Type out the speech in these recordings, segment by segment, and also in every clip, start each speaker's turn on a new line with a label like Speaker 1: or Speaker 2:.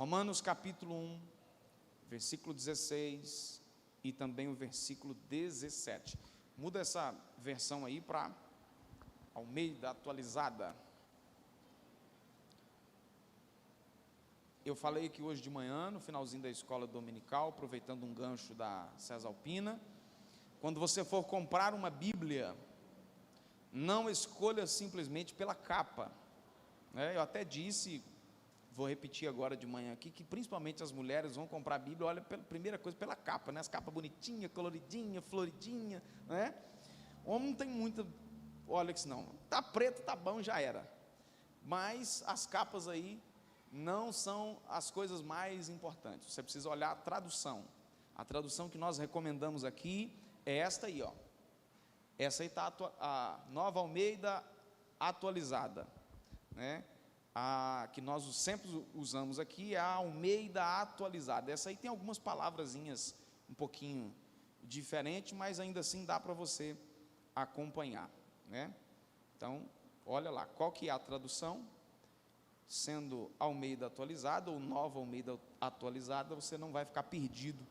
Speaker 1: Romanos capítulo 1, versículo 16 e também o versículo 17. Muda essa versão aí para Almeida atualizada. Eu falei que hoje de manhã, no finalzinho da escola dominical, aproveitando um gancho da Cesalpina, quando você for comprar uma Bíblia, não escolha simplesmente pela capa, né? Eu até disse, vou repetir agora de manhã aqui, que principalmente as mulheres vão comprar a Bíblia, olha, pela primeira coisa, pela capa, né? As capas bonitinhas, coloridinha, floridinha, né? Homem não tem muita, olha que se não, tá preto, tá bom, já era. Mas as capas aí não são as coisas mais importantes. Você precisa olhar a tradução. A tradução que nós recomendamos aqui é esta aí, ó. Essa aí está a Nova Almeida atualizada, né? A que nós sempre usamos aqui é a Almeida atualizada. Essa aí tem algumas palavrazinhas um pouquinho diferentes, mas ainda assim dá para você acompanhar, né? Então, olha lá, qual que é a tradução? Sendo Almeida atualizada ou Nova Almeida atualizada, você não vai ficar perdido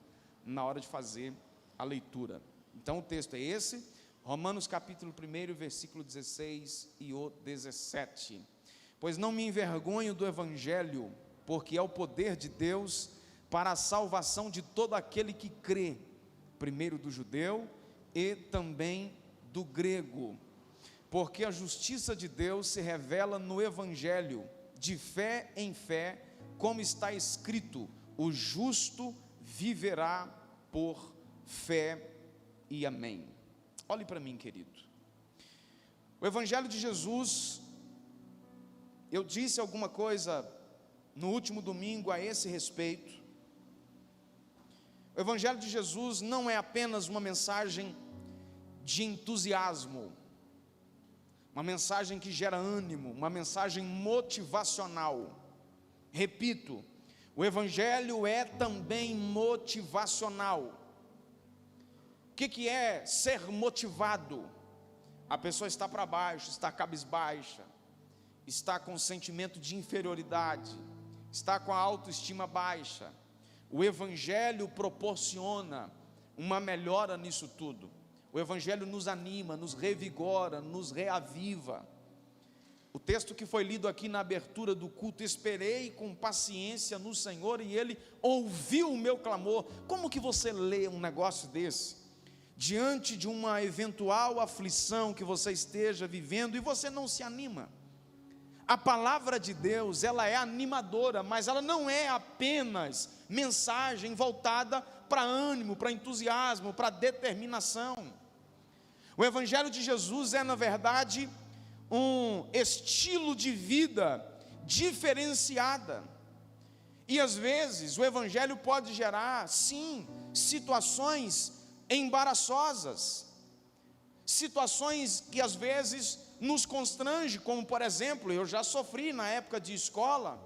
Speaker 1: na hora de fazer a leitura. Então o texto é esse, Romanos capítulo 1, versículo 16 e o 17. Pois não me envergonho do Evangelho, porque é o poder de Deus para a salvação de todo aquele que crê, primeiro do judeu e também do grego. Porque a justiça de Deus se revela no Evangelho, de fé em fé, como está escrito, o justo viverá por fé e amém. Olhe para mim, querido. O Evangelho de Jesus, eu disse alguma coisa no último domingo a esse respeito. O Evangelho de Jesus não é apenas uma mensagem de entusiasmo, uma mensagem que gera ânimo, uma mensagem motivacional. Repito, o Evangelho é também motivacional. O que é ser motivado? A pessoa está para baixo, está cabisbaixa, está com sentimento de inferioridade, está com a autoestima baixa. O Evangelho proporciona uma melhora nisso tudo. O Evangelho nos anima, nos revigora, nos reaviva. O texto que foi lido aqui na abertura do culto, esperei com paciência no Senhor e Ele ouviu o meu clamor. Como que você lê um negócio desse? Diante de uma eventual aflição que você esteja vivendo e você não se anima. A palavra de Deus, ela é animadora, mas ela não é apenas mensagem voltada para ânimo, para entusiasmo, para determinação. O Evangelho de Jesus é, na verdade, um estilo de vida diferenciada. E às vezes o Evangelho pode gerar, sim, situações embaraçosas, situações que às vezes nos constrange, como por exemplo, eu já sofri na época de escola.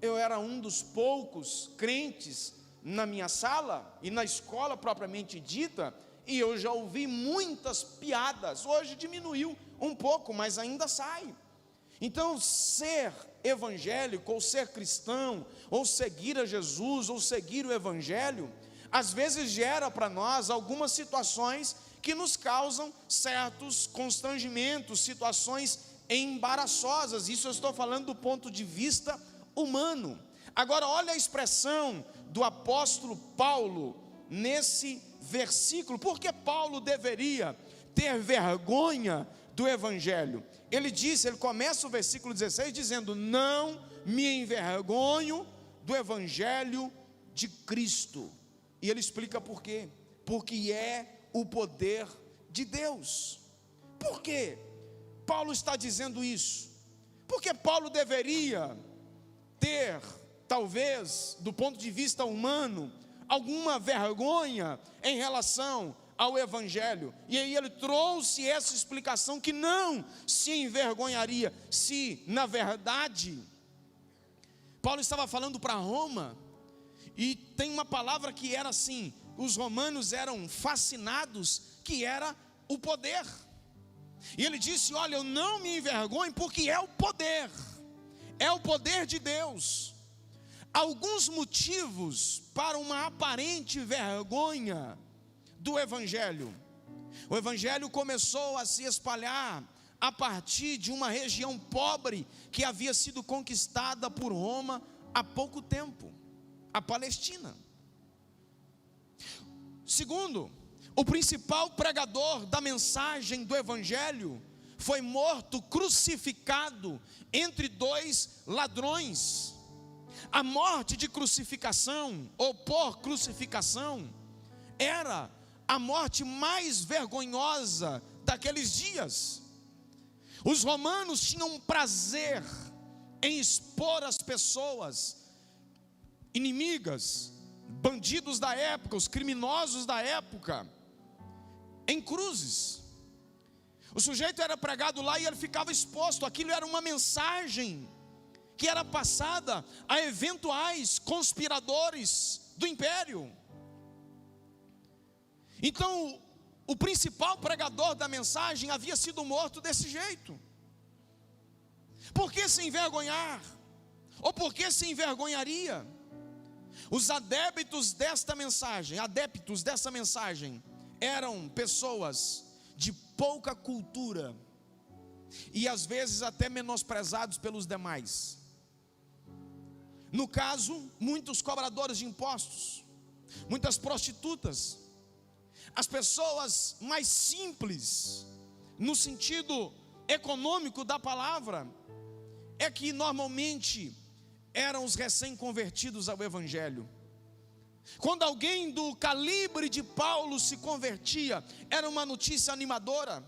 Speaker 1: Eu era um dos poucos crentes na minha sala e na escola propriamente dita, e eu já ouvi muitas piadas. Hoje diminuiu um pouco, mas ainda sai. Então, ser evangélico, ou ser cristão, ou seguir a Jesus, ou seguir o Evangelho, às vezes gera para nós algumas situações que nos causam certos constrangimentos, situações embaraçosas. Isso eu estou falando do ponto de vista humano. Agora, olha a expressão do apóstolo Paulo nesse versículo. Por que Paulo deveria ter vergonha do Evangelho? Ele começa o versículo 16 dizendo: não me envergonho do Evangelho de Cristo. E ele explica por quê. Porque é o poder de Deus. Por que Paulo está dizendo isso? Porque Paulo deveria ter, talvez, do ponto de vista humano, alguma vergonha em relação ao Evangelho. E aí ele trouxe essa explicação que não se envergonharia, se na verdade Paulo estava falando para Roma, e tem uma palavra que era assim: os romanos eram fascinados, que era o poder. E ele disse: olha, eu não me envergonho, porque é o poder de Deus. alguns motivos para uma aparente vergonha do Evangelho. O Evangelho começou a se espalhar a partir de uma região pobre que havia sido conquistada por Roma há pouco tempo, a Palestina. Segundo, o principal pregador da mensagem do Evangelho foi morto, crucificado entre dois ladrões. A morte de crucificação, ou por crucificação, era a morte mais vergonhosa daqueles dias. Os romanos tinham prazer em expor as pessoas inimigas, bandidos da época, os criminosos da época, em cruzes. O sujeito era pregado lá e ele ficava exposto. Aquilo era uma mensagem que era passada a eventuais conspiradores do império. Então, o principal pregador da mensagem havia sido morto desse jeito. Por que se envergonhar? Ou por que se envergonharia? Os adeptos dessa mensagem, eram pessoas de pouca cultura e às vezes até menosprezados pelos demais. No caso, muitos cobradores de impostos, muitas prostitutas, as pessoas mais simples, no sentido econômico da palavra, é que normalmente eram os recém-convertidos ao Evangelho. Quando alguém do calibre de Paulo se convertia, era uma notícia animadora.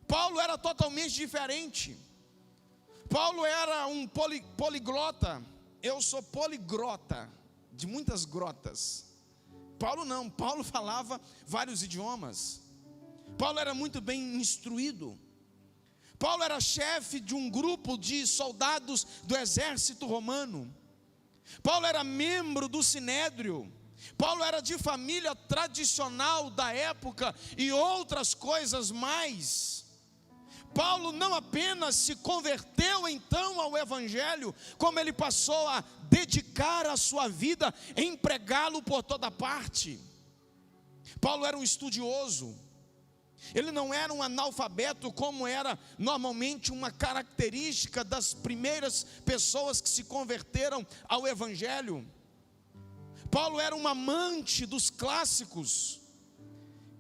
Speaker 1: Paulo era totalmente diferente. Paulo era um poliglota. Eu sou poliglota, de muitas grotas. Paulo não, Paulo falava vários idiomas. Paulo era muito bem instruído. Paulo era chefe de um grupo de soldados do exército romano. Paulo era membro do Sinédrio. Paulo era de família tradicional da época e outras coisas mais. Paulo não apenas se converteu então ao Evangelho, como ele passou a dedicar a sua vida em pregá-lo por toda parte. Paulo era um estudioso. Ele não era um analfabeto, como era normalmente uma característica das primeiras pessoas que se converteram ao Evangelho. Paulo era um amante dos clássicos.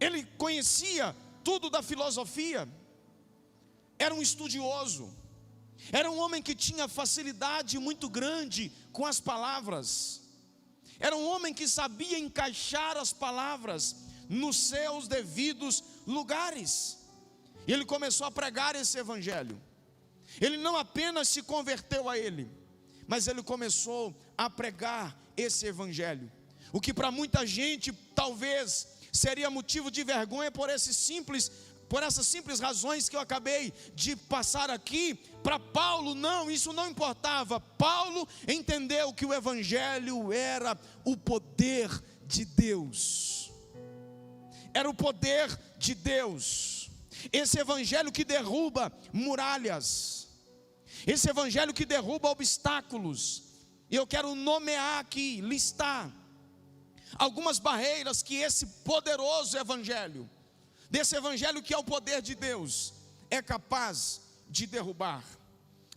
Speaker 1: Ele conhecia tudo da filosofia. Era um estudioso. Era um homem que tinha facilidade muito grande com as palavras. Era um homem que sabia encaixar as palavras nos seus devidos lugares. E ele começou a pregar esse Evangelho. Ele não apenas se converteu a ele, mas ele começou a pregar esse Evangelho. O que para muita gente talvez seria motivo de vergonha por essas simples razões que eu acabei de passar aqui. Para Paulo não, isso não importava. Paulo entendeu que o Evangelho era o poder de Deus. Era o poder de Deus. Esse Evangelho que derruba muralhas. Esse Evangelho que derruba obstáculos. E eu quero nomear aqui, listar algumas barreiras que esse poderoso Evangelho, desse Evangelho que é o poder de Deus, é capaz de derrubar.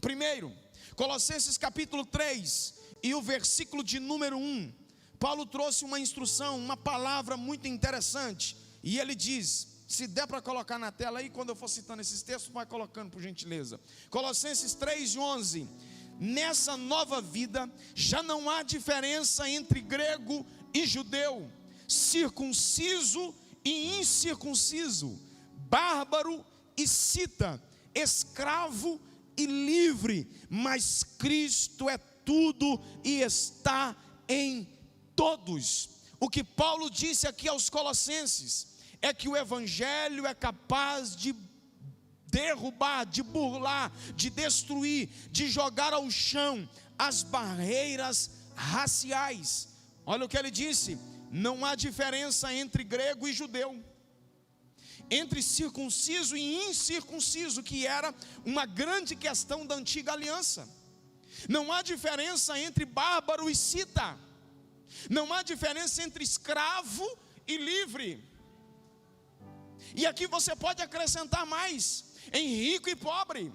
Speaker 1: Primeiro, Colossenses capítulo 3 e o versículo de número 1. Paulo trouxe uma instrução, uma palavra muito interessante. E ele diz, se der para colocar na tela aí, quando eu for citando esses textos, vai colocando por gentileza. Colossenses 3:11. Nessa nova vida, já não há diferença entre grego e judeu, circunciso e incircunciso, bárbaro e cita, escravo e livre, mas Cristo é tudo e está em todos. O que Paulo disse aqui aos Colossenses é que o Evangelho é capaz de derrubar, de burlar, de destruir, de jogar ao chão as barreiras raciais. Olha o que ele disse: não há diferença entre grego e judeu, entre circunciso e incircunciso, que era uma grande questão da antiga aliança. Não há diferença entre bárbaro e cita. Não há diferença entre escravo e livre. E aqui você pode acrescentar mais, em rico e pobre.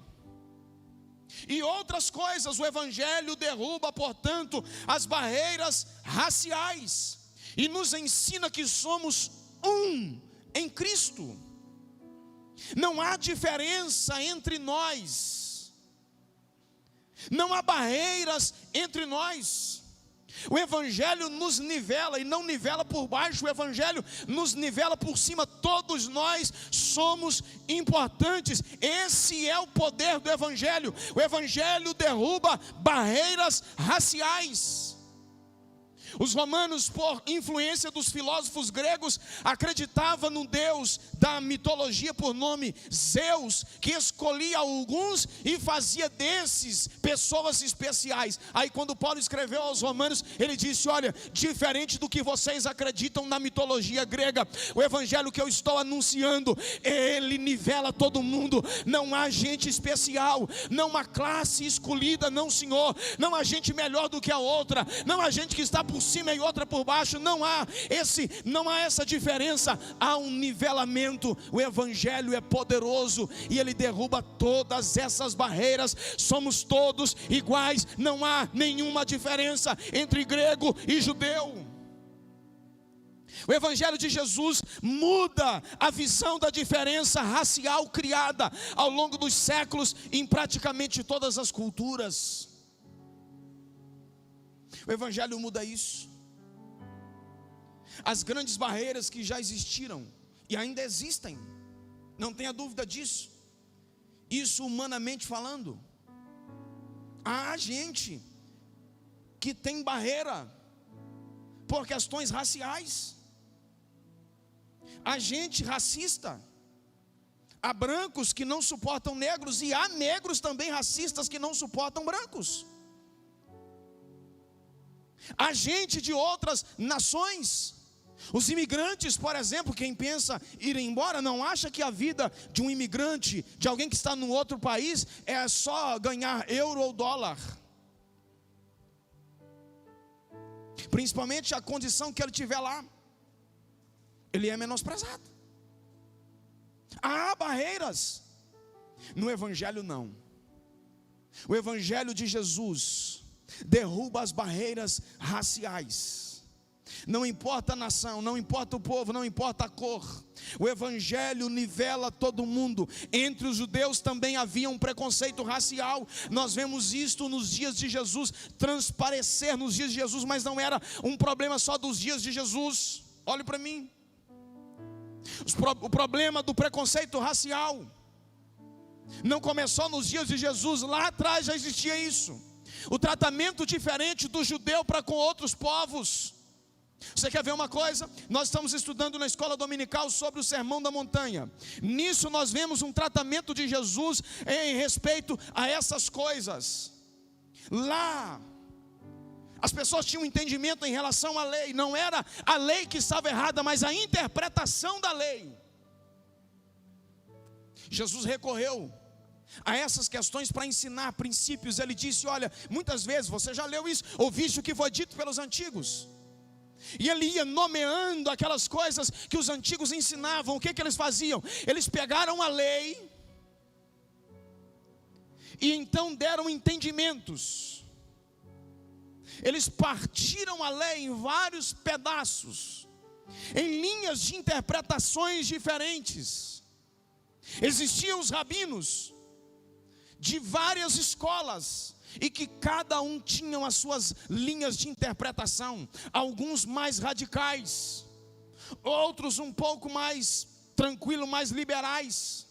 Speaker 1: E outras coisas. O Evangelho derruba, portanto, as barreiras raciais e nos ensina que somos um em Cristo. Não há diferença entre nós. Não há barreiras entre nós. O Evangelho nos nivela, e não nivela por baixo, o Evangelho nos nivela por cima. Todos nós somos importantes. Esse é o poder do Evangelho. O Evangelho derruba barreiras raciais. Os romanos, por influência dos filósofos gregos, acreditavam no Deus da mitologia por nome Zeus, que escolhia alguns e fazia desses pessoas especiais. Aí quando Paulo escreveu aos romanos, ele disse: olha, diferente do que vocês acreditam na mitologia grega, o evangelho que eu estou anunciando, ele nivela todo mundo. Não há gente especial, não há classe escolhida, não, senhor. Não há gente melhor do que a outra, não há gente que está por cima e outra por baixo. Não há essa diferença. Há um nivelamento. O Evangelho é poderoso e ele derruba todas essas barreiras. Somos todos iguais. Não há nenhuma diferença entre grego e judeu. O Evangelho de Jesus muda a visão da diferença racial criada ao longo dos séculos em praticamente todas as culturas. O Evangelho muda isso. As grandes barreiras que já existiram e ainda existem, não tenha dúvida disso. Isso humanamente falando. Há gente que tem barreira por questões raciais. Há gente racista. Há brancos que não suportam negros, e há negros também racistas que não suportam brancos. Há gente de outras nações. Os imigrantes, por exemplo, quem pensa ir embora, não acha que a vida de um imigrante, de alguém que está num outro país, é só ganhar euro ou dólar. Principalmente a condição que ele tiver lá, ele é menosprezado. Há barreiras. No Evangelho não. O Evangelho de Jesus derruba as barreiras raciais. Não importa a nação, não importa o povo, não importa a cor. O Evangelho nivela todo mundo. Entre os judeus também havia um preconceito racial. Nós vemos isto nos dias de Jesus, transparecer nos dias de Jesus, mas não era um problema só dos dias de Jesus. Olhe para mim. O problema do preconceito racial não começou nos dias de Jesus. Lá atrás já existia isso. O tratamento diferente do judeu para com outros povos. Você quer ver uma coisa? Nós estamos estudando na escola dominical sobre o Sermão da Montanha. Nisso nós vemos um tratamento de Jesus em respeito a essas coisas. Lá as pessoas tinham um entendimento em relação à lei. Não era a lei que estava errada, mas a interpretação da lei. Jesus recorreu a essas questões para ensinar princípios. Ele disse: olha, muitas vezes, você já leu isso, ouviste o que foi dito pelos antigos. E ele ia nomeando aquelas coisas que os antigos ensinavam. O que eles faziam? Eles pegaram a lei e então deram entendimentos. Eles partiram a lei em vários pedaços, em linhas de interpretações diferentes. Existiam os rabinos de várias escolas, e que cada um tinha as suas linhas de interpretação. Alguns mais radicais, outros um pouco mais tranquilos, mais liberais.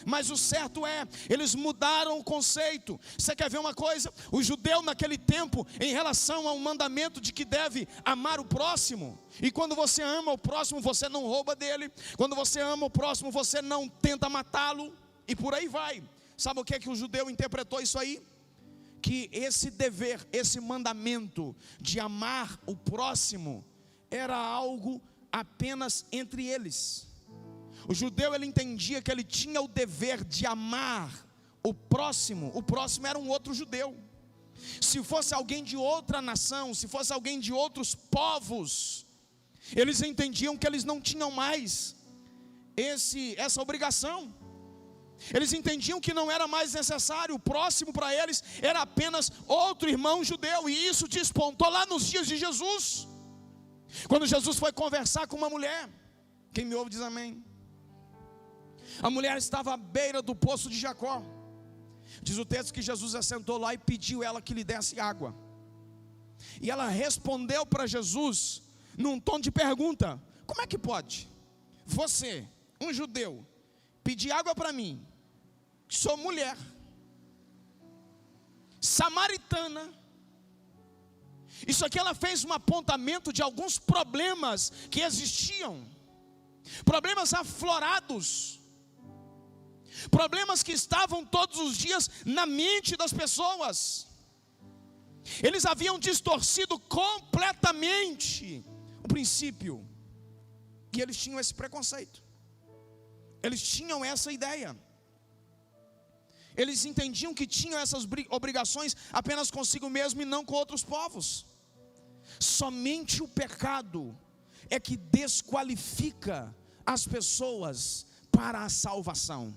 Speaker 1: Mas o certo é, eles mudaram o conceito. Você quer ver uma coisa? O judeu naquele tempo, em relação ao mandamento de que deve amar o próximo, e quando você ama o próximo, você não rouba dele. Quando você ama o próximo, você não tenta matá-lo, e por aí vai. Sabe o que é que o judeu interpretou isso aí? Que esse dever, esse mandamento de amar o próximo era algo apenas entre eles. O judeu, ele entendia que ele tinha o dever de amar o próximo era um outro judeu. Se fosse alguém de outra nação, se fosse alguém de outros povos, eles entendiam que eles não tinham mais essa obrigação. Eles entendiam que não era mais necessário, o próximo para eles era apenas outro irmão judeu. E isso despontou lá nos dias de Jesus, quando Jesus foi conversar com uma mulher. Quem me ouve diz amém. A mulher estava à beira do poço de Jacó. Diz o texto que Jesus assentou lá e pediu ela que lhe desse água. E ela respondeu para Jesus num tom de pergunta: como é que pode você, um judeu, pedir água para mim, que sou mulher, samaritana? Isso aqui ela fez um apontamento de alguns problemas que existiam, problemas aflorados, problemas que estavam todos os dias na mente das pessoas. Eles haviam distorcido completamente o princípio, e eles tinham esse preconceito, eles tinham essa ideia, eles entendiam que tinham essas obrigações apenas consigo mesmo e não com outros povos. Somente o pecado é que desqualifica as pessoas para a salvação.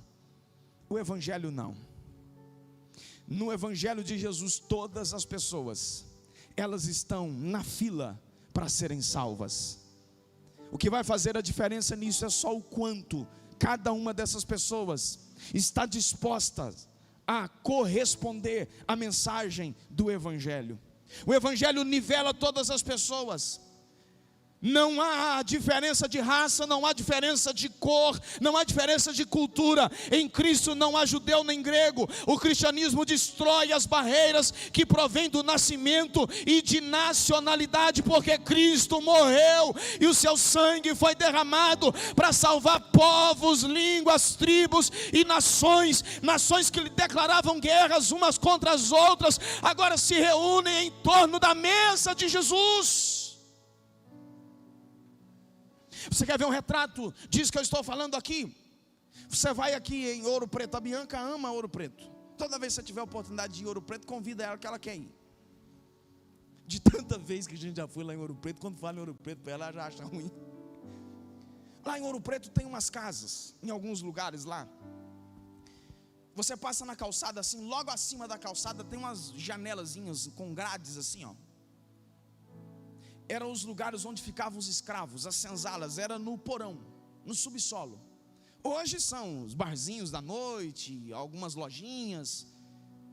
Speaker 1: O Evangelho não. No Evangelho de Jesus, todas as pessoas, elas estão na fila para serem salvas. O que vai fazer a diferença nisso é só o quanto cada uma dessas pessoas está disposta a corresponder à mensagem do Evangelho. O Evangelho nivela todas as pessoas. Não há diferença de raça, não há diferença de cor, não há diferença de cultura. Em Cristo não há judeu nem grego. O cristianismo destrói as barreiras que provêm do nascimento e de nacionalidade, porque Cristo morreu e o seu sangue foi derramado para salvar povos, línguas, tribos e nações. Nações que lhe declaravam guerras umas contra as outras, agora se reúnem em torno da mesa de Jesus. Você quer ver um retrato disso que eu estou falando aqui? Você vai aqui em Ouro Preto. A Bianca ama Ouro Preto. Toda vez que você tiver a oportunidade de ir em Ouro Preto, convida ela, que ela quer ir. De tanta vez que a gente já foi lá em Ouro Preto, quando fala em Ouro Preto, ela já acha ruim. Lá em Ouro Preto tem umas casas, em alguns lugares lá. Você passa na calçada assim, logo acima da calçada tem umas janelazinhas com grades assim, ó. Eram os lugares onde ficavam os escravos, as senzalas, era no porão, no subsolo. Hoje são os barzinhos da noite, algumas lojinhas,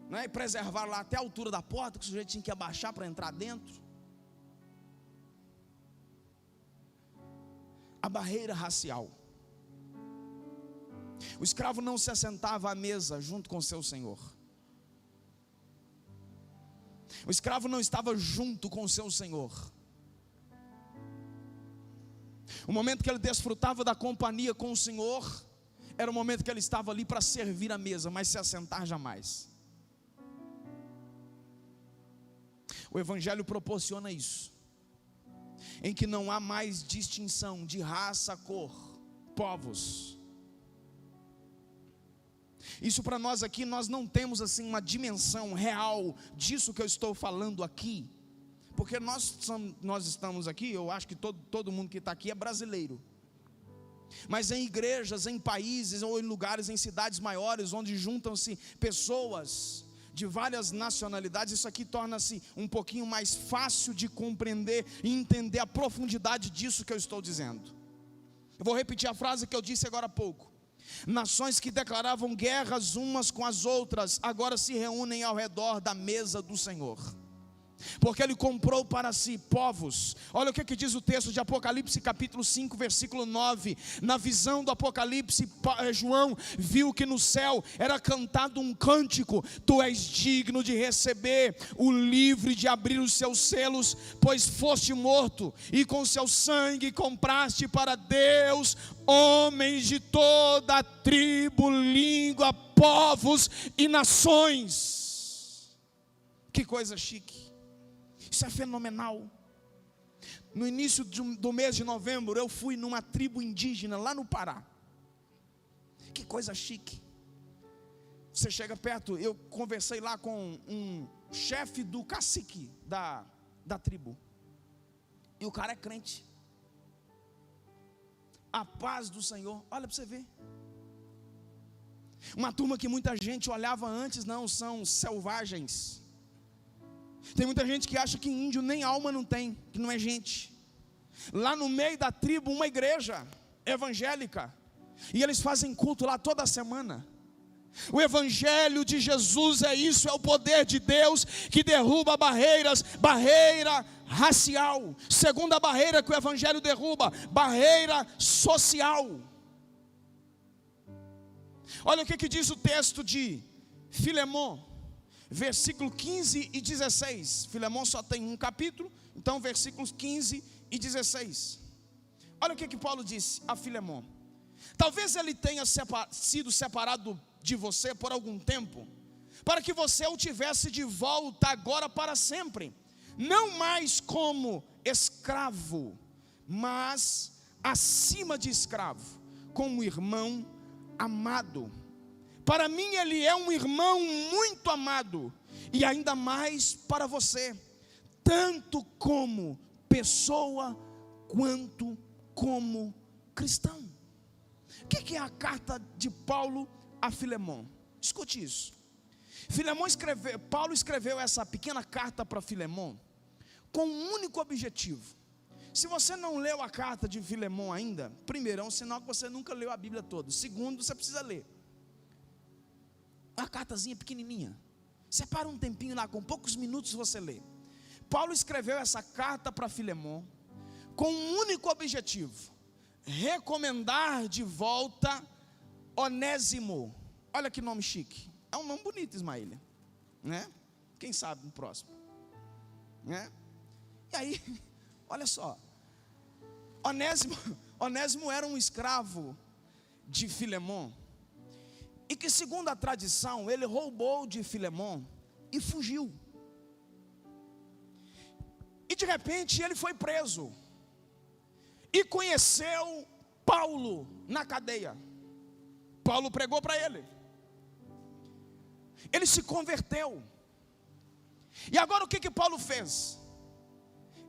Speaker 1: né? E preservaram lá até a altura da porta, que o sujeito tinha que abaixar para entrar dentro. A barreira racial. O escravo não se assentava à mesa junto com seu senhor. O escravo não estava junto com seu senhor. O momento que ele desfrutava da companhia com o Senhor era o momento que ele estava ali para servir a mesa, mas se assentar jamais. O Evangelho proporciona isso, em que não há mais distinção de raça, cor, povos. Isso para nós aqui, nós não temos assim uma dimensão real disso que eu estou falando aqui. Porque nós estamos aqui, eu acho que todo mundo que está aqui é brasileiro. Mas em igrejas, em países ou em lugares, em cidades maiores, onde juntam-se pessoas de várias nacionalidades, isso aqui torna-se um pouquinho mais fácil de compreender e entender a profundidade disso que eu estou dizendo. Eu vou repetir a frase que eu disse agora há pouco. Nações que declaravam guerras umas com as outras, agora se reúnem ao redor da mesa do Senhor. Porque Ele comprou para si povos. Olha o que diz o texto de Apocalipse capítulo 5 versículo 9. Na visão do Apocalipse, João viu que no céu era cantado um cântico: Tu és digno de receber o livro e de abrir os seus selos, pois foste morto e com seu sangue compraste para Deus homens de toda a tribo, língua, povos e nações. Que coisa chique. Isso é fenomenal. No início do mês de novembro, eu fui numa tribo indígena lá no Pará. Que coisa chique. Você chega perto, eu conversei lá com um chefe do cacique da tribo. E o cara é crente. A paz do Senhor, olha para você ver. Uma turma que muita gente olhava antes, não, são selvagens. Tem muita gente que acha que índio nem alma não tem, que não é gente. Lá no meio da tribo, uma igreja evangélica, e eles fazem culto lá toda semana. O evangelho de Jesus é isso, é o poder de Deus que derruba barreiras, barreira racial. Segunda barreira que o evangelho derruba, barreira social. Olha o que diz o texto de Filemon, versículo 15 e 16. Filemon só tem um capítulo, então versículos 15 e 16. Olha o que Paulo disse a Filemon. Talvez ele tenha sido separado de você por algum tempo, para que você o tivesse de volta agora para sempre, não mais como escravo, mas acima de escravo, como irmão amado. Para mim ele é um irmão muito amado, e ainda mais para você, tanto como pessoa, quanto como cristão. O que é a carta de Paulo a Filemon? Escute isso. Paulo escreveu essa pequena carta para Filemon com um único objetivo. Se você não leu a carta de Filemon ainda, primeiro, é um sinal que você nunca leu a Bíblia toda. Segundo, você precisa ler. Uma cartazinha pequenininha. Separa um tempinho lá, com poucos minutos você lê. Paulo escreveu essa carta para Filemon com um único objetivo: recomendar de volta Onésimo. Olha que nome chique. É um nome bonito, Ismaília, né? Quem sabe no próximo, né? E aí, olha só, Onésimo era um escravo de Filemon, e que segundo a tradição, ele roubou de Filemon e fugiu. E de repente ele foi preso e conheceu Paulo na cadeia. Paulo pregou para ele. Ele se converteu. E agora o que Paulo fez?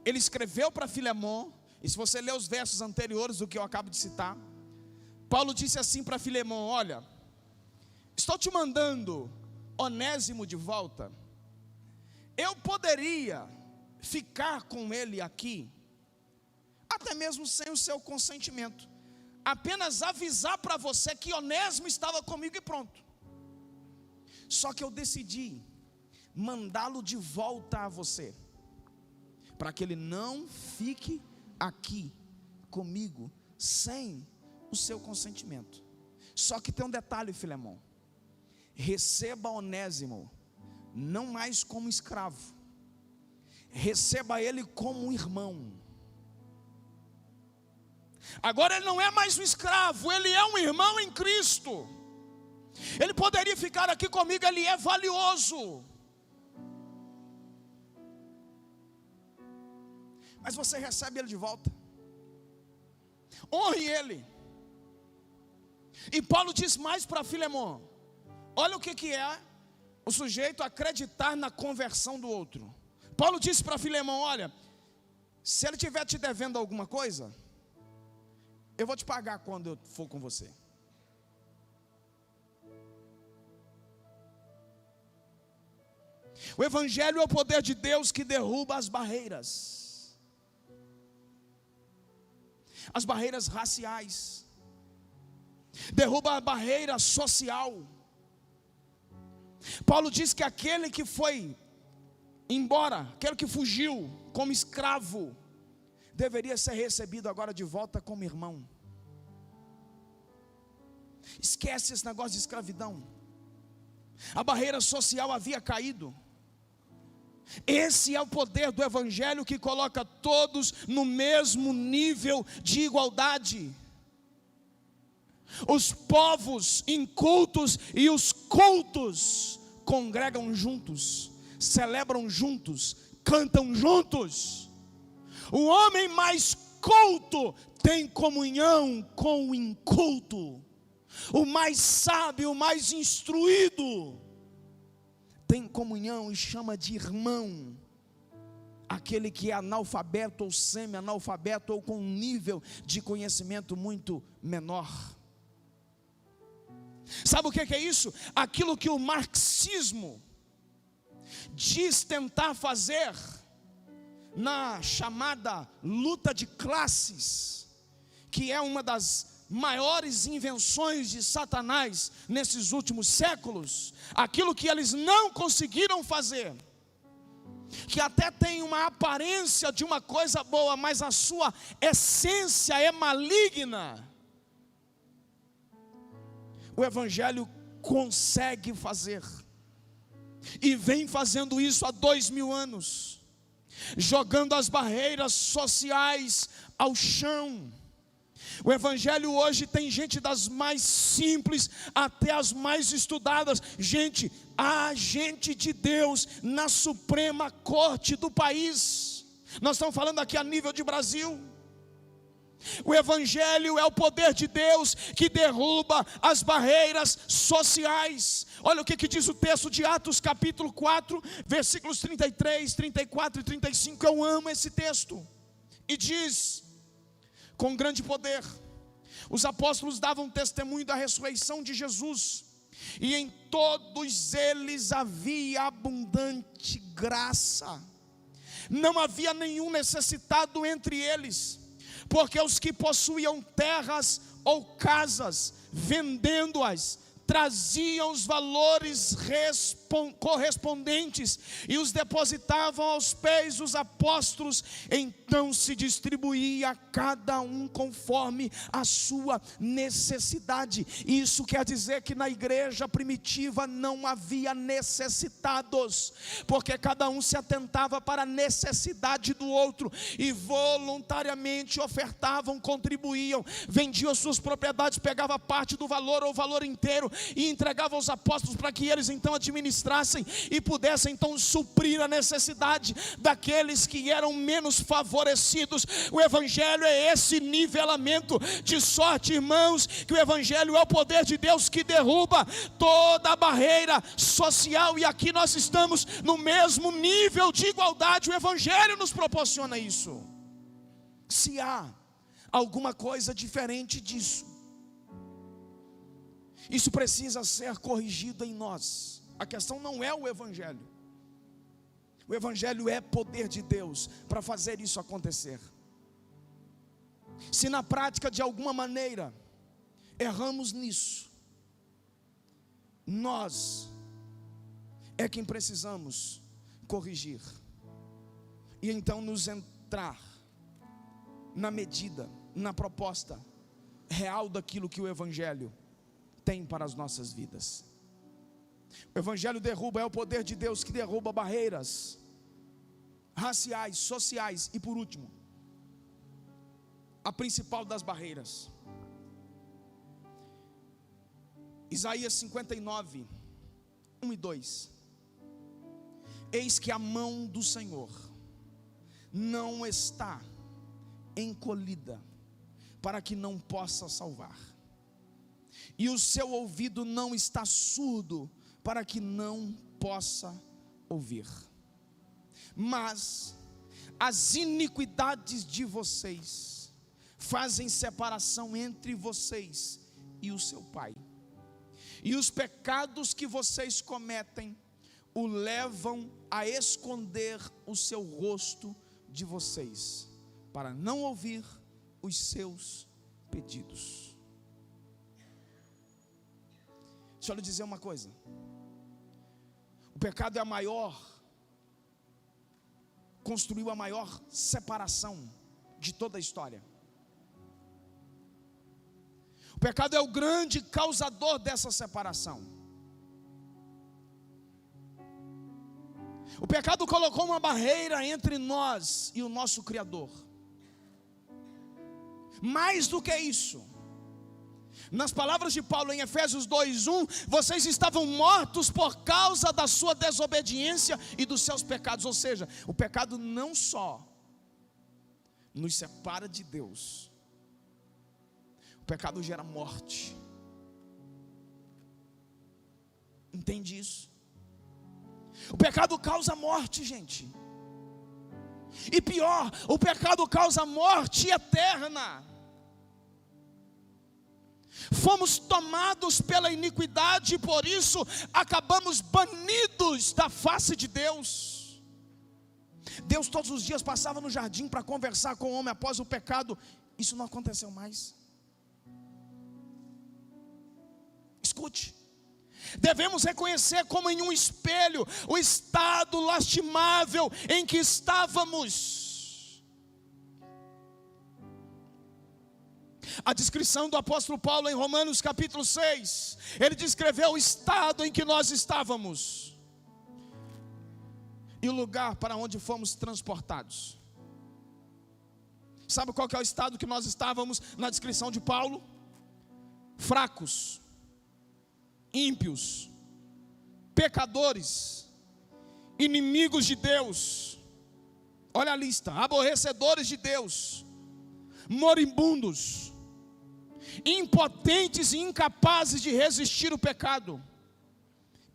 Speaker 1: Ele escreveu para Filemon, e se você ler os versos anteriores do que eu acabo de citar, Paulo disse assim para Filemon: olha, estou te mandando Onésimo de volta. Eu poderia ficar com ele aqui, até mesmo sem o seu consentimento, apenas avisar para você que Onésimo estava comigo e pronto. Só que eu decidi mandá-lo de volta a você, para que ele não fique aqui comigo sem o seu consentimento. Só que tem um detalhe, Filemon: receba Onésimo não mais como escravo, receba ele como um irmão. Agora ele não é mais um escravo, ele é um irmão em Cristo. Ele poderia ficar aqui comigo, ele é valioso. Mas você recebe ele de volta. Honre ele. E Paulo diz mais para Filemon: olha o que é o sujeito acreditar na conversão do outro. Paulo disse para Filemon: olha, se ele estiver te devendo alguma coisa, eu vou te pagar quando eu for com você. O evangelho é o poder de Deus que derruba as barreiras raciais, derruba a barreira social. Paulo diz que aquele que foi embora, aquele que fugiu como escravo, deveria ser recebido agora de volta como irmão. Esquece esse negócio de escravidão. A barreira social havia caído. Esse é o poder do evangelho que coloca todos no mesmo nível de igualdade. Os povos incultos e os cultos congregam juntos, celebram juntos, cantam juntos. O homem mais culto tem comunhão com o inculto. O mais sábio, o mais instruído, tem comunhão e chama de irmão aquele que é analfabeto ou semi-analfabeto ou com um nível de conhecimento muito menor. Sabe o que é isso? Aquilo que o marxismo diz tentar fazer na chamada luta de classes, que é uma das maiores invenções de Satanás nesses últimos séculos, aquilo que eles não conseguiram fazer, que até tem uma aparência de uma coisa boa, mas a sua essência é maligna, o Evangelho consegue fazer, e vem fazendo isso há 2000 anos, jogando as barreiras sociais ao chão. O Evangelho hoje tem gente das mais simples até as mais estudadas. Gente, há gente de Deus na Suprema Corte do país. Nós estamos falando aqui a nível de Brasil. O Evangelho é o poder de Deus que derruba as barreiras sociais. Olha o que diz o texto de Atos capítulo 4, versículos 33, 34 e 35. Eu amo esse texto. E diz: com grande poder os apóstolos davam testemunho da ressurreição de Jesus, e em todos eles havia abundante graça. Não havia nenhum necessitado entre eles, porque os que possuíam terras ou casas, vendendo-as, traziam os valores correspondentes e os depositavam aos pés dos apóstolos. Então se distribuía a cada um conforme a sua necessidade. Isso quer dizer que na igreja primitiva não havia necessitados, porque cada um se atentava para a necessidade do outro e voluntariamente ofertavam, contribuíam, vendiam suas propriedades, pegava parte do valor ou o valor inteiro e entregava aos apóstolos para que eles então administrassem e pudessem então suprir a necessidade daqueles que eram menos favorecidos. O Evangelho é esse nivelamento de sorte, irmãos, que o Evangelho é o poder de Deus que derruba toda a barreira social, e aqui nós estamos no mesmo nível de igualdade. O Evangelho nos proporciona isso. Se há alguma coisa diferente disso, isso precisa ser corrigido em nós. A questão não é o Evangelho. O Evangelho é poder de Deus para fazer isso acontecer. Se na prática de alguma maneira erramos nisso, nós é quem precisamos corrigir e então nos entrar na medida, na proposta real daquilo que o Evangelho tem para as nossas vidas. O Evangelho derruba, é o poder de Deus que derruba barreiras raciais, sociais. E por último, a principal das barreiras, Isaías 59, 1 e 2. Eis que a mão do Senhor não está encolhida para que não possa salvar, e o seu ouvido não está surdo para que não possa ouvir. Mas as iniquidades de vocês fazem separação entre vocês e o seu Pai, e os pecados que vocês cometem o levam a esconder o seu rosto de vocês, para não ouvir os seus pedidos. Deixa eu lhe dizer uma coisa: o pecado é a maior, construiu a maior separação de toda a história. O pecado é o grande causador dessa separação. O pecado colocou uma barreira entre nós e o nosso Criador. Mais do que isso, nas palavras de Paulo em Efésios 2:1, vocês estavam mortos por causa da sua desobediência e dos seus pecados. Ou seja, o pecado não só nos separa de Deus, o pecado gera morte. Entende isso? O pecado causa morte, gente. E pior, o pecado causa morte eterna. Fomos tomados pela iniquidade e por isso acabamos banidos da face de Deus. Deus todos os dias passava no jardim para conversar com o homem após o pecado. Isso não aconteceu mais. Escute. Devemos reconhecer como em um espelho o estado lastimável em que estávamos. A descrição do apóstolo Paulo em Romanos capítulo 6, ele descreveu o estado em que nós estávamos e o lugar para onde fomos transportados. Sabe qual que é o estado que nós estávamos na descrição de Paulo? Fracos, ímpios, pecadores, inimigos de Deus. Olha a lista: aborrecedores de Deus, moribundos, impotentes e incapazes de resistir o pecado,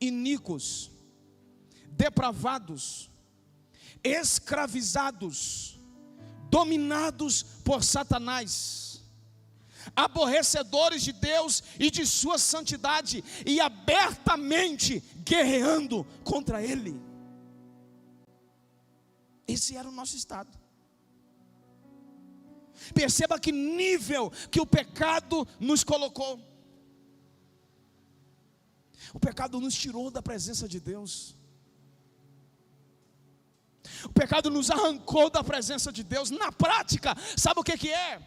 Speaker 1: iníquos, depravados, escravizados, dominados por Satanás, aborrecedores de Deus e de sua santidade, e abertamente guerreando contra Ele. Esse era o nosso estado. Perceba que nível que o pecado nos colocou. O pecado nos tirou da presença de Deus. O pecado nos arrancou da presença de Deus. Na prática, sabe o que é?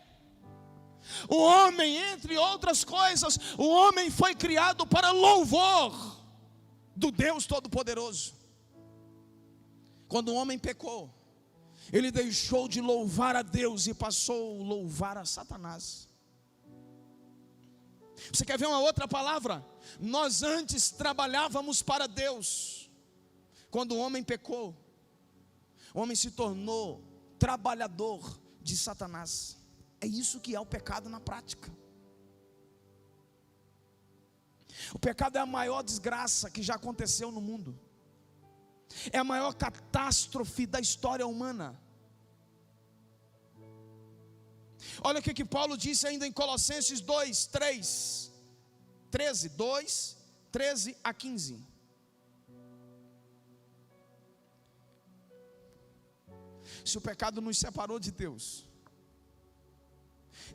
Speaker 1: O homem, entre outras coisas, o homem foi criado para louvor do Deus Todo-Poderoso. Quando o homem pecou, ele deixou de louvar a Deus e passou a louvar a Satanás. Você quer ver uma outra palavra? Nós antes trabalhávamos para Deus. Quando o homem pecou, o homem se tornou trabalhador de Satanás. É isso que é o pecado na prática. O pecado é a maior desgraça que já aconteceu no mundo. É a maior catástrofe da história humana. Olha o que Paulo disse ainda em Colossenses 2, 13 a 15. Se o pecado nos separou de Deus,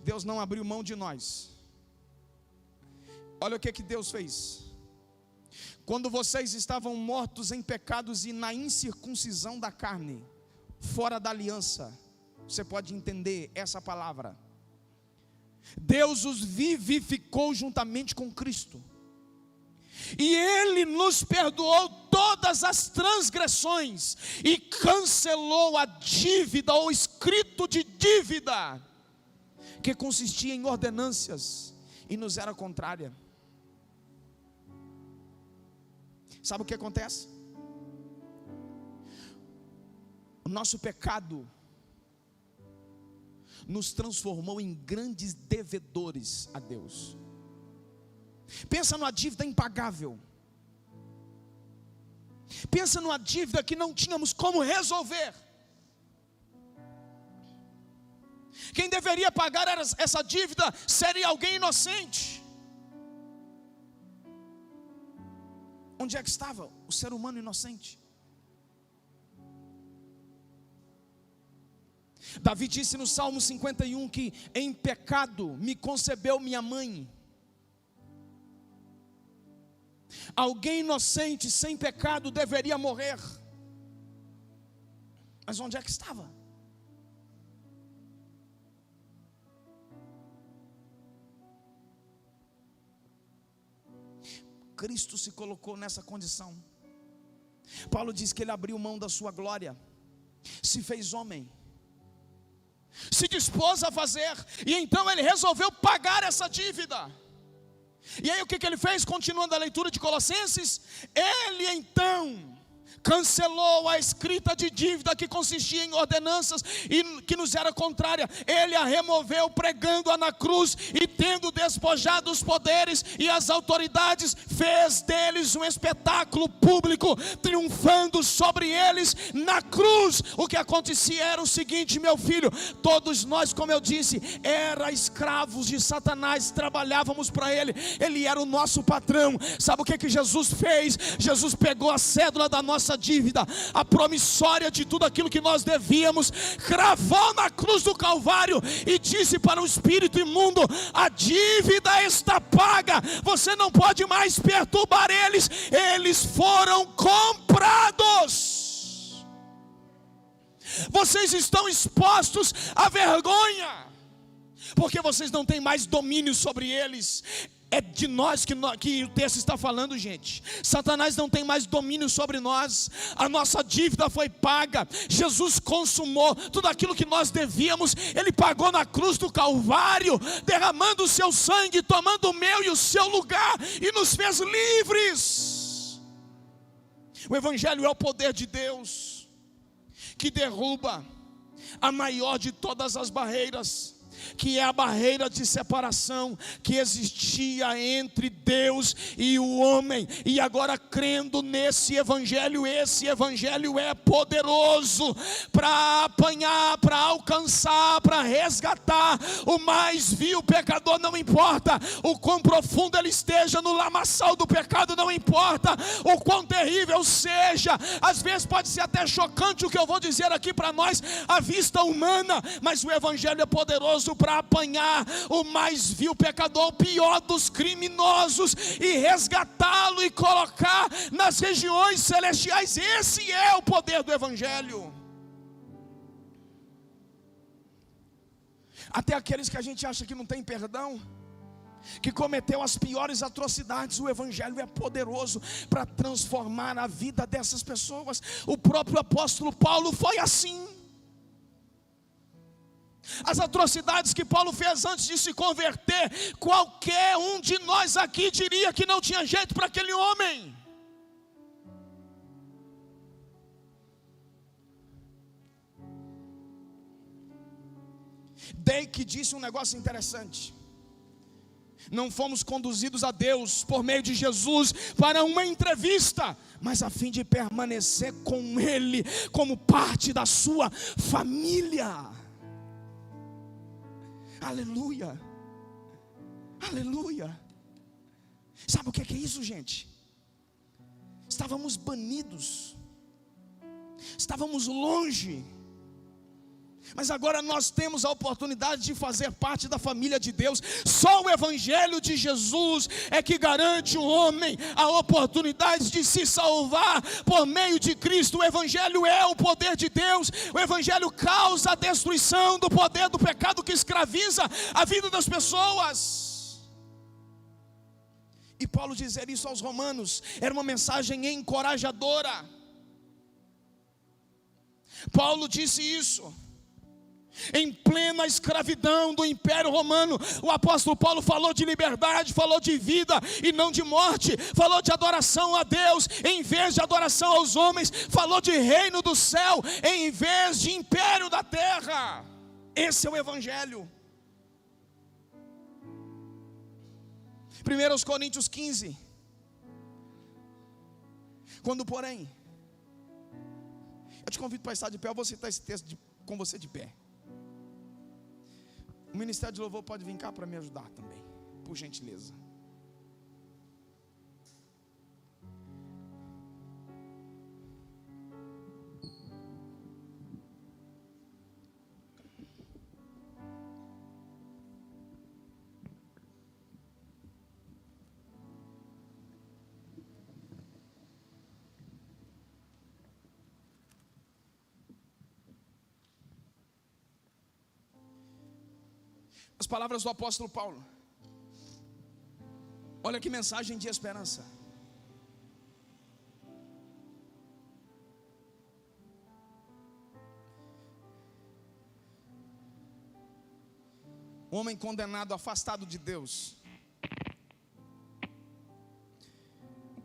Speaker 1: Deus não abriu mão de nós. Olha o que Deus fez. Quando vocês estavam mortos em pecados e na incircuncisão da carne, fora da aliança, você pode entender essa palavra. Deus os vivificou juntamente com Cristo, e Ele nos perdoou todas as transgressões, e cancelou a dívida, ou escrito de dívida, que consistia em ordenâncias, e nos era contrária. Sabe o que acontece? O nosso pecado nos transformou em grandes devedores a Deus. Pensa numa dívida impagável. Pensa numa dívida que não tínhamos como resolver. Quem deveria pagar essa dívida seria alguém inocente. Onde é que estava o ser humano inocente? Davi disse no Salmo 51 que em pecado me concebeu minha mãe. Alguém inocente, sem pecado, deveria morrer. Mas onde é que estava? Cristo se colocou nessa condição. Paulo diz que ele abriu mão da sua glória, se fez homem, se dispôs a fazer, e então ele resolveu pagar essa dívida. E aí o que ele fez? Continuando a leitura de Colossenses, ele então
Speaker 2: cancelou a escrita de dívida que consistia em ordenanças e que nos era contrária. Ele a removeu pregando-a na cruz, e tendo despojado os poderes e as autoridades, fez deles um espetáculo público, triunfando sobre eles na cruz. O que acontecia era o seguinte, meu filho: todos nós, como eu disse, era escravos de Satanás, trabalhávamos para ele, ele era o nosso patrão. Sabe o que Jesus fez? Jesus pegou a cédula da nossa dívida, a promissória de tudo aquilo que nós devíamos, cravou na cruz do Calvário e disse para o espírito imundo: a dívida está paga, você não pode mais perturbar eles, eles foram comprados. Vocês estão expostos à vergonha, porque vocês não têm mais domínio sobre eles. É de nós que o texto está falando, gente. Satanás não tem mais domínio sobre nós. A nossa dívida foi paga. Jesus consumou tudo aquilo que nós devíamos. Ele pagou na cruz do Calvário, derramando o seu sangue, tomando o meu e o seu lugar, e nos fez livres. O Evangelho é o poder de Deus que derruba a maior de todas as barreiras, que é a barreira de separação que existia entre Deus e o homem. E agora, crendo nesse Evangelho, esse Evangelho é poderoso para apanhar, para alcançar, para resgatar o mais vil pecador. Não importa o quão profundo ele esteja no lamaçal do pecado, não importa o quão terrível seja. Às vezes pode ser até chocante o que eu vou dizer aqui para nós, à vista humana, mas o Evangelho é poderoso para apanhar o mais vil pecador, o pior dos criminosos, e resgatá-lo e colocar nas regiões celestiais. Esse é o poder do Evangelho. Até aqueles que a gente acha que não tem perdão, que cometeu as piores atrocidades, o Evangelho é poderoso para transformar a vida dessas pessoas. O próprio apóstolo Paulo foi assim. As atrocidades que Paulo fez antes de se converter, qualquer um de nós aqui diria que não tinha jeito para aquele homem. Dake disse um negócio interessante: não fomos conduzidos a Deus por meio de Jesus para uma entrevista, mas a fim de permanecer com Ele como parte da sua família. Aleluia, aleluia. Sabe o que é isso, gente? Estávamos banidos, estávamos longe, mas agora nós temos a oportunidade de fazer parte da família de Deus. Só o Evangelho de Jesus é que garante o homem a oportunidade de se salvar por meio de Cristo. O Evangelho é o poder de Deus. O Evangelho causa a destruição do poder do pecado que escraviza a vida das pessoas. E Paulo dizer isso aos romanos era uma mensagem encorajadora. Paulo disse isso em plena escravidão do Império Romano. O apóstolo Paulo falou de liberdade, falou de vida e não de morte, falou de adoração a Deus em vez de adoração aos homens, falou de reino do céu em vez de império da terra. Esse é o Evangelho. 1 Coríntios 15. Quando, porém, eu te convido para estar de pé, eu vou citar esse texto com você de pé. O Ministério de Louvor pode vir cá para me ajudar também, por gentileza. As palavras do apóstolo Paulo. Olha que mensagem de esperança. Um homem condenado, afastado de Deus.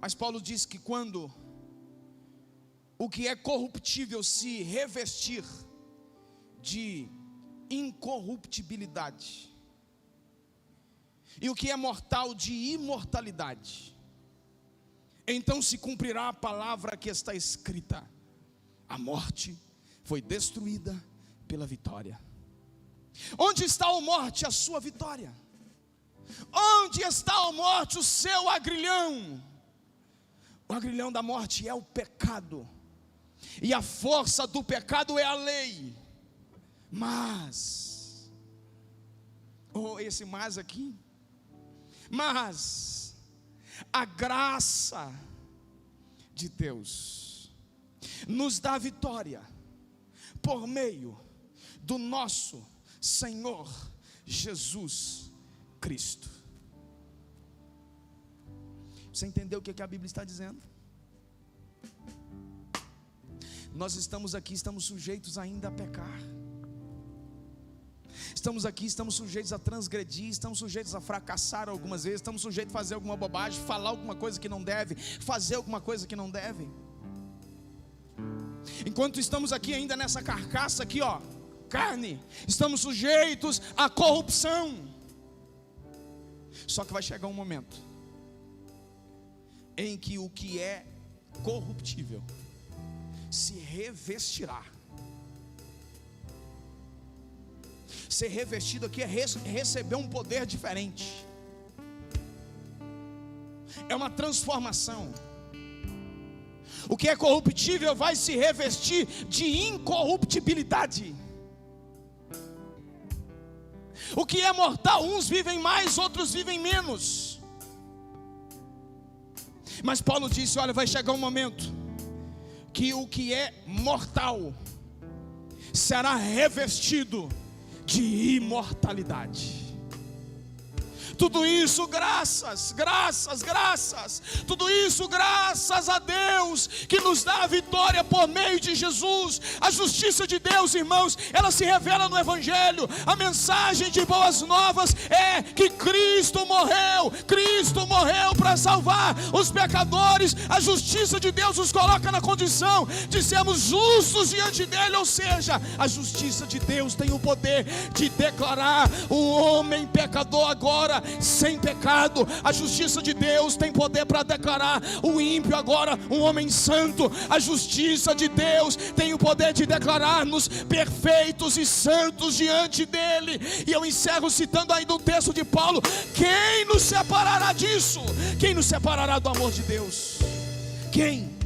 Speaker 2: Mas Paulo diz que quando o que é corruptível se revestir de incorruptibilidade, e o que é mortal de imortalidade, então se cumprirá a palavra que está escrita: a morte foi destruída pela vitória. Onde está a morte, a sua vitória? Onde está a morte, o seu agrilhão? O agrilhão da morte é o pecado, e a força do pecado é a lei. Mas, esse mais aqui, mas a graça de Deus nos dá vitória por meio do nosso Senhor Jesus Cristo. Você entendeu o que a Bíblia está dizendo? Nós estamos aqui, estamos sujeitos ainda a pecar. Estamos aqui, estamos sujeitos a transgredir, estamos sujeitos a fracassar algumas vezes, estamos sujeitos a fazer alguma bobagem, falar alguma coisa que não deve, fazer alguma coisa que não deve. Enquanto estamos aqui ainda nessa carcaça aqui, ó, carne, estamos sujeitos à corrupção. Só que vai chegar um momento em que o que é corruptível se revestirá. Ser revestido aqui é receber um poder diferente, é uma transformação. O que é corruptível vai se revestir de incorruptibilidade. O que é mortal, uns vivem mais, outros vivem menos. Mas Paulo disse: olha, vai chegar um momento que o que é mortal será revestido de imortalidade. Tudo isso graças, tudo isso graças a Deus, que nos dá a vitória por meio de Jesus. A justiça de Deus, irmãos, ela se revela no Evangelho. A mensagem de boas novas é que Cristo morreu para salvar os pecadores. A justiça de Deus nos coloca na condição de sermos justos diante dele, ou seja, a justiça de Deus tem o poder de declarar o homem pecador agora sem pecado. A justiça de Deus tem poder para declarar o ímpio agora um homem santo. A justiça de Deus tem o poder de declarar-nos perfeitos e santos diante dele. E eu encerro citando ainda um texto de Paulo: quem nos separará disso? Quem nos separará do amor de Deus? Quem?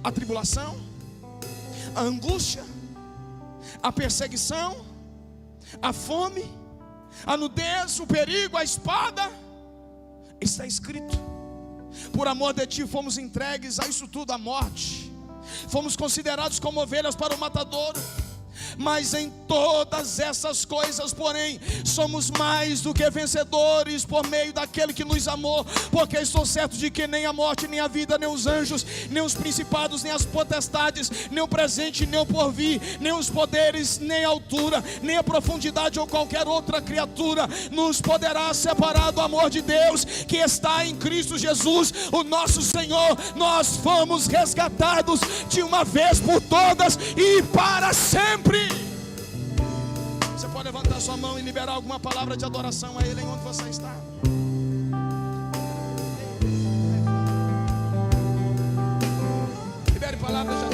Speaker 2: A tribulação, a angústia, a perseguição, a fome, a nudez, o perigo, a espada. Está escrito: por amor de ti fomos entregues a isso tudo, a morte. Fomos considerados como ovelhas para o matadouro. Mas em todas essas coisas, porém, somos mais do que vencedores por meio daquele que nos amou. Porque estou certo de que nem a morte, nem a vida, nem os anjos, nem os principados, nem as potestades, nem o presente, nem o porvir, nem os poderes, nem a altura, nem a profundidade ou qualquer outra criatura nos poderá separar do amor de Deus que está em Cristo Jesus, o nosso Senhor. Nós fomos resgatados de uma vez por todas e para sempre. Você pode levantar sua mão e liberar alguma palavra de adoração a Ele em onde você está. Libere palavras de adoração.